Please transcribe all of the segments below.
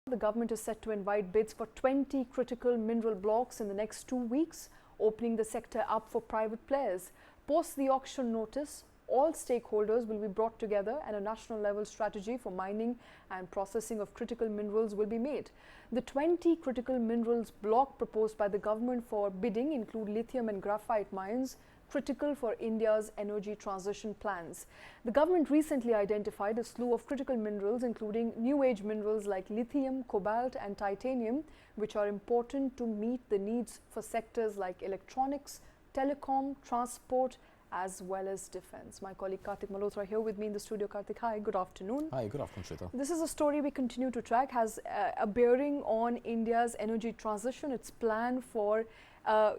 The government is set to invite bids for 20 critical mineral blocks in the next 2 weeks, opening the sector up for private players. Post the auction notice, all stakeholders will be brought together and a national level strategy for mining and processing of critical minerals will be made. The 20 critical minerals block proposed by the government for bidding include lithium and graphite mines, critical for India's energy transition plans. The government recently identified a slew of critical minerals, including new age minerals like lithium, cobalt and titanium, which are important to meet the needs for sectors like electronics, telecom, transport, as well as defense. My colleague Kartik Malhotra here with me in the studio. Kartik, hi, good afternoon. Hi, good afternoon, Shweta. This is a story we continue to track, has a bearing on India's energy transition, its plan for a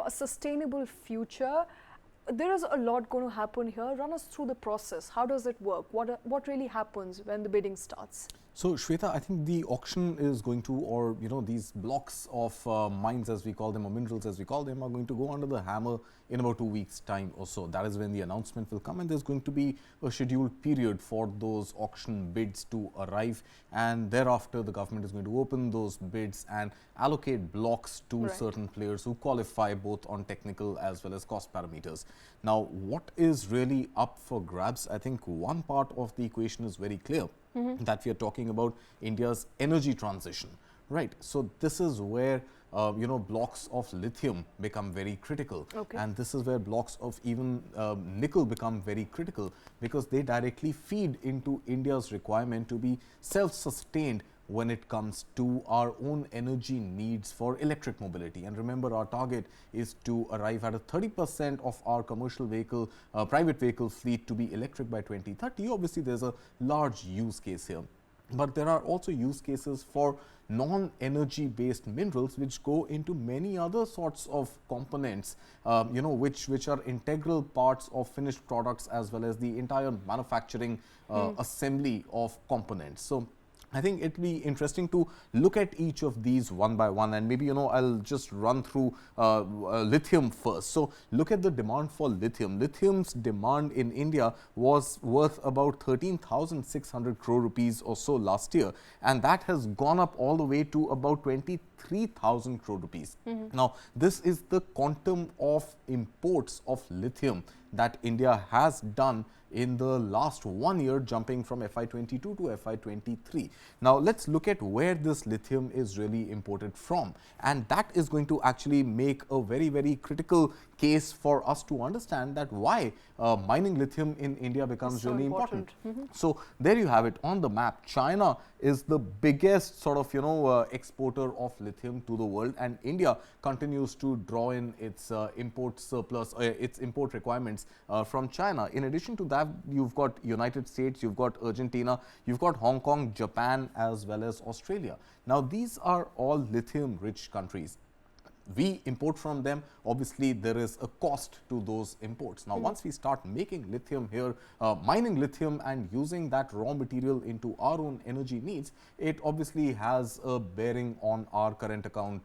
sustainable future. There is a lot going to happen here. Run us through the process. How does it work? What really happens when the bidding starts? So, Shweta, I think the auction is going to, or these blocks of mines as we call them, or minerals as we call them, are going to go under the hammer in about 2 weeks' time or so. That is when the announcement will come, and there's going to be a scheduled period for those auction bids to arrive, and thereafter the government is going to open those bids and allocate blocks to certain players who qualify both on technical as well as cost parameters. Now, what is really up for grabs? I think one part of the equation is very clear. That we are talking about India's energy transition, right? So this is where blocks of lithium become very critical, and this is where blocks of even nickel become very critical, because they directly feed into India's requirement to be self-sustained when it comes to our own energy needs for electric mobility. And remember, our target is to arrive at a 30% of our commercial vehicle, private vehicle fleet to be electric by 2030. Obviously, there's a large use case here. But there are also use cases for non-energy based minerals which go into many other sorts of components, which are integral parts of finished products as well as the entire manufacturing assembly of components. So I think it will be interesting to look at each of these one by one, and maybe I'll just run through lithium first. So look at the demand for lithium. Lithium's demand in India was worth about 13,600 crore rupees or so last year, and that has gone up all the way to about 23,000 crore rupees. Now, this is the quantum of imports of lithium that India has done in the last 1 year, jumping from FY22 to FY23. Now, let's look at where this lithium is really imported from, and that is going to actually make a very, very critical case for us to understand that why mining lithium in India becomes really important. So there you have it on the map. China is the biggest sort of exporter of lithium to the world, and India continues to draw in its import surplus, its import requirements from China. In addition to that, you've got United States, you've got Argentina, you've got Hong Kong, Japan as well as Australia. Now, these are all lithium rich countries. We import from them. Obviously, there is a cost to those imports. Now, once we start making lithium here, mining lithium and using that raw material into our own energy needs, it obviously has a bearing on our current account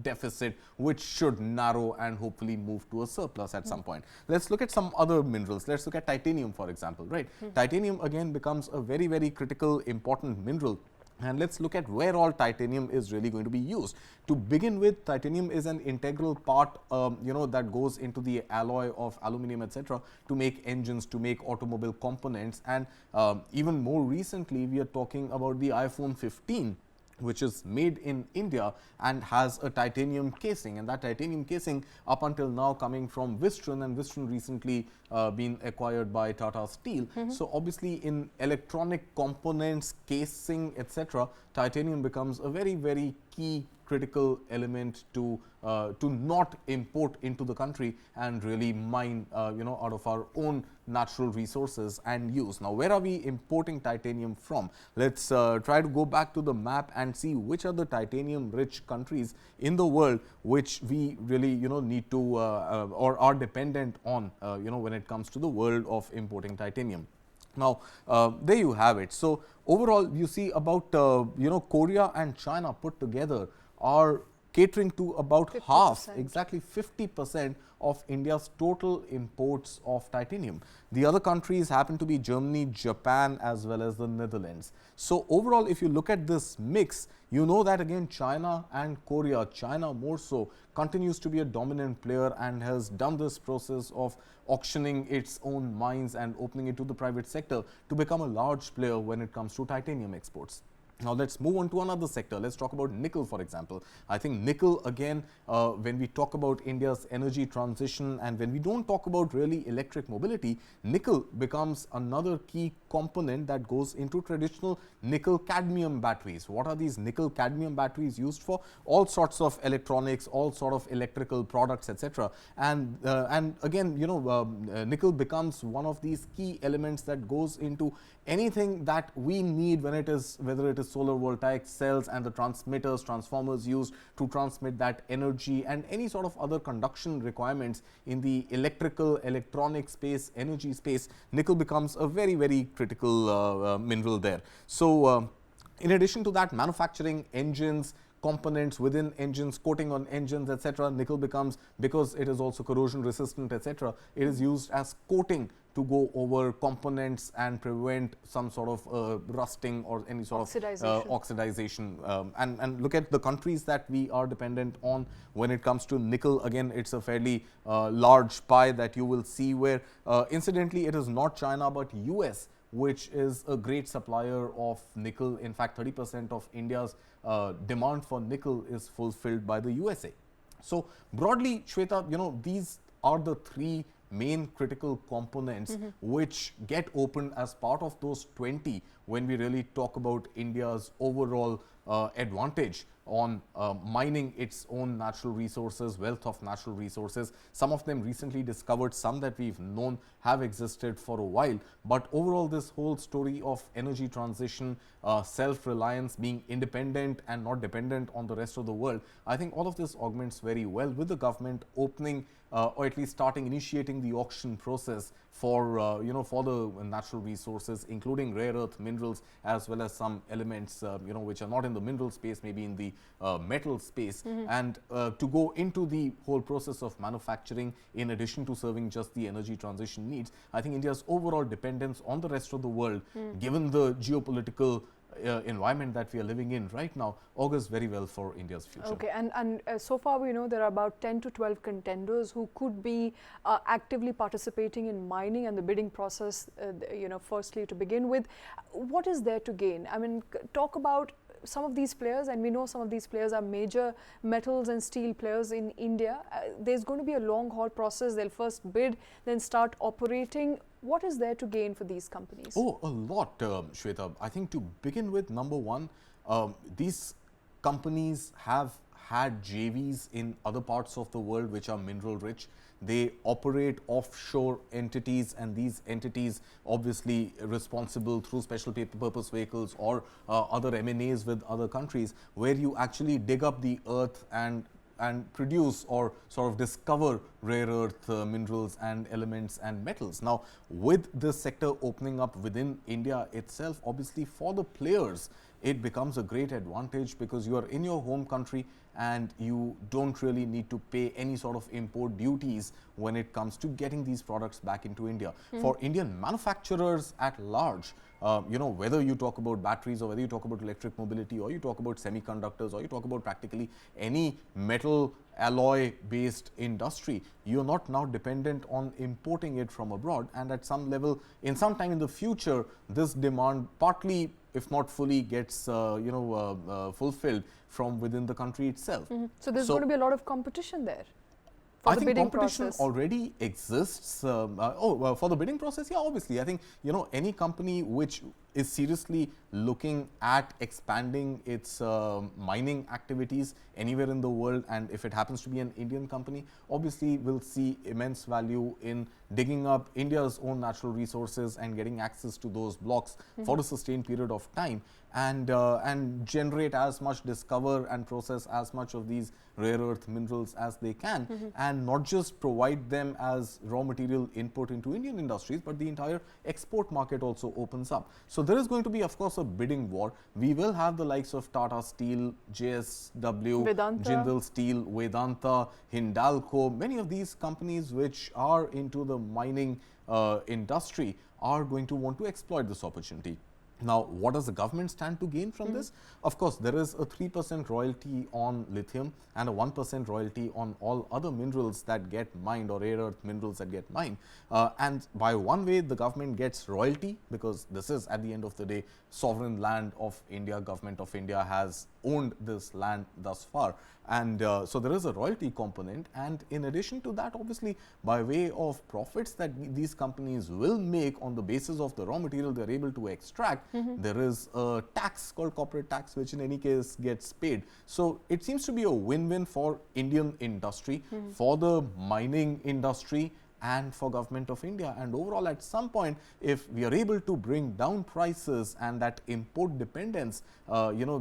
deficit, which should narrow and hopefully move to a surplus at some point. Let's look at some other minerals. Let's look at titanium, for example, right? Titanium again becomes a very, very critical, important mineral. And let's look at where all titanium is really going to be used. To begin with, titanium is an integral part, that goes into the alloy of aluminum, etc., to make engines, to make automobile components. And even more recently, we are talking about the iPhone 15, which is made in India and has a titanium casing, and that titanium casing up until now coming from Wistron, and Wistron recently been acquired by Tata Steel. So obviously in electronic components, casing, etc., titanium becomes a very, very key critical element to not import into the country and really mine out of our own natural resources and use. Now, where are we importing titanium from? Let's try to go back to the map and see which are the titanium rich countries in the world which we really need to or are dependent on when it comes to the world of importing titanium. Now, there you have it. So overall, you see about Korea and China put together are catering to about 50%. half, exactly 50% of India's total imports of titanium. The other countries happen to be Germany, Japan, as well as the Netherlands. So overall, if you look at this mix, you know that again China and Korea, China more so, continues to be a dominant player and has done this process of auctioning its own mines and opening it to the private sector to become a large player when it comes to titanium exports. Now let's move on to another sector. Let's talk about nickel, for example. I think nickel, again, when we talk about India's energy transition and when we don't talk about really electric mobility, nickel becomes another key component that goes into traditional nickel cadmium batteries. What are these nickel cadmium batteries used for? All sorts of electronics, all sort of electrical products, etc. And again, you know, nickel becomes one of these key elements that goes into anything that we need when it is, whether it is solar voltaic cells and the transmitters, transformers used to transmit that energy, and any sort of other conduction requirements in the electrical, electronic space, energy space. Nickel becomes a very, very critical mineral there. So in addition to that, manufacturing engines, components within engines, coating on engines, etc., nickel becomes, because it is also corrosion resistant, etc., it is used as coating to go over components and prevent some sort of rusting or any sort of oxidization. And look at the countries that we are dependent on when it comes to nickel. Again, it's a fairly large pie that you will see where, incidentally, it is not China but US which is a great supplier of nickel. In fact, 30% of India's demand for nickel is fulfilled by the USA. So broadly, Shweta, you know, these are the three main critical components which get opened as part of those 20 when we really talk about India's overall advantage on mining its own natural resources, wealth of natural resources. Some of them recently discovered, some that we've known have existed for a while. But overall, this whole story of energy transition, self-reliance, being independent and not dependent on the rest of the world, I think all of this augments very well with the government opening or at least initiating the auction process for you know, for the natural resources, including rare earth minerals, as well as some elements you know, which are not in the mineral space, maybe in the metal space, and to go into the whole process of manufacturing in addition to serving just the energy transition needs. I think India's overall dependence on the rest of the world, given the geopolitical environment that we are living in right now, augurs very well for India's future. Okay, and so far we know there are about 10 to 12 contenders who could be actively participating in mining and the bidding process, you know, firstly to begin with. What is there to gain? I mean, talk about some of these players, and we know some of these players are major metals and steel players in India. There's going to be a long haul process. They'll first bid, then start operating. What is there to gain for these companies? Oh, a lot, Shweta. I think to begin with, number one, these companies have had JVs in other parts of the world which are mineral rich. They operate offshore entities, and these entities obviously responsible through special purpose vehicles or other M&As with other countries, where you actually dig up the earth and produce or sort of discover rare earth minerals and elements and metals. Now, with this sector opening up within India itself, obviously for the players, it becomes a great advantage because you are in your home country and you don't really need to pay any sort of import duties when it comes to getting these products back into India. For Indian manufacturers at large, you know, whether you talk about batteries or whether you talk about electric mobility or you talk about semiconductors or you talk about practically any metal alloy based industry, you are not now dependent on importing it from abroad, and at some level, in some time in the future, this demand partly, if not fully, gets you know, fulfilled from within the country itself. So there's going to be a lot of competition there. I think competition already exists. For the bidding process, yeah, obviously. I think, you know, any company which is seriously looking at expanding its mining activities anywhere in the world, and if it happens to be an Indian company, obviously will see immense value in digging up India's own natural resources and getting access to those blocks for a sustained period of time, and generate as much, discover and process as much of these rare earth minerals as they can, and not just provide them as raw material input into Indian industries, but the entire export market also opens up. So there is going to be, of course, a bidding war. We will have the likes of Tata Steel, JSW, Vedanta. Jindal Steel, Vedanta, Hindalco. Many of these companies which are into the mining industry are going to want to exploit this opportunity. Now, what does the government stand to gain from this? Of course, there is a 3% royalty on lithium and a 1% royalty on all other minerals that get mined, or rare earth minerals that get mined. And by one way, the government gets royalty, because this is, at the end of the day, sovereign land of India. Government of India has owned this land thus far. And so there is a royalty component, and in addition to that, obviously, by way of profits that these companies will make on the basis of the raw material they are able to extract, there is a tax called corporate tax, which in any case gets paid. So it seems to be a win-win for Indian industry, for the mining industry, and for Government of India. And overall, at some point, if we are able to bring down prices and that import dependence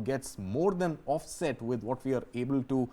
gets more than offset with what we are able to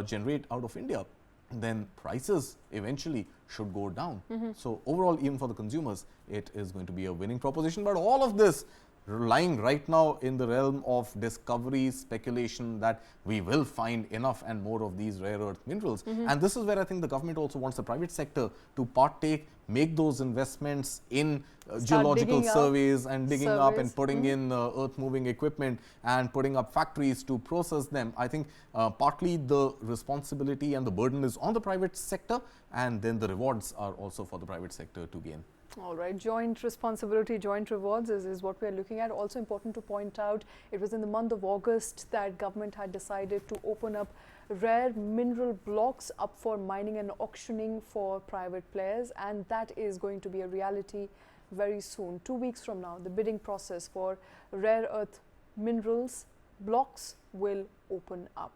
generate out of India, then prices eventually should go down. So overall, even for the consumers, it is going to be a winning proposition. But all of this lying right now in the realm of discovery, speculation that we will find enough and more of these rare earth minerals. And this is where I think the government also wants the private sector to partake, make those investments in geological surveys and digging up and putting in earth moving equipment and putting up factories to process them. I think partly the responsibility and the burden is on the private sector, and then the rewards are also for the private sector to gain. All right, joint responsibility, joint rewards is what we are looking at. Also important to point out, it was in the month of August that government had decided to open up rare mineral blocks up for mining and auctioning for private players, and that is going to be a reality very soon. 2 weeks from now, the bidding process for rare earth minerals blocks will open up.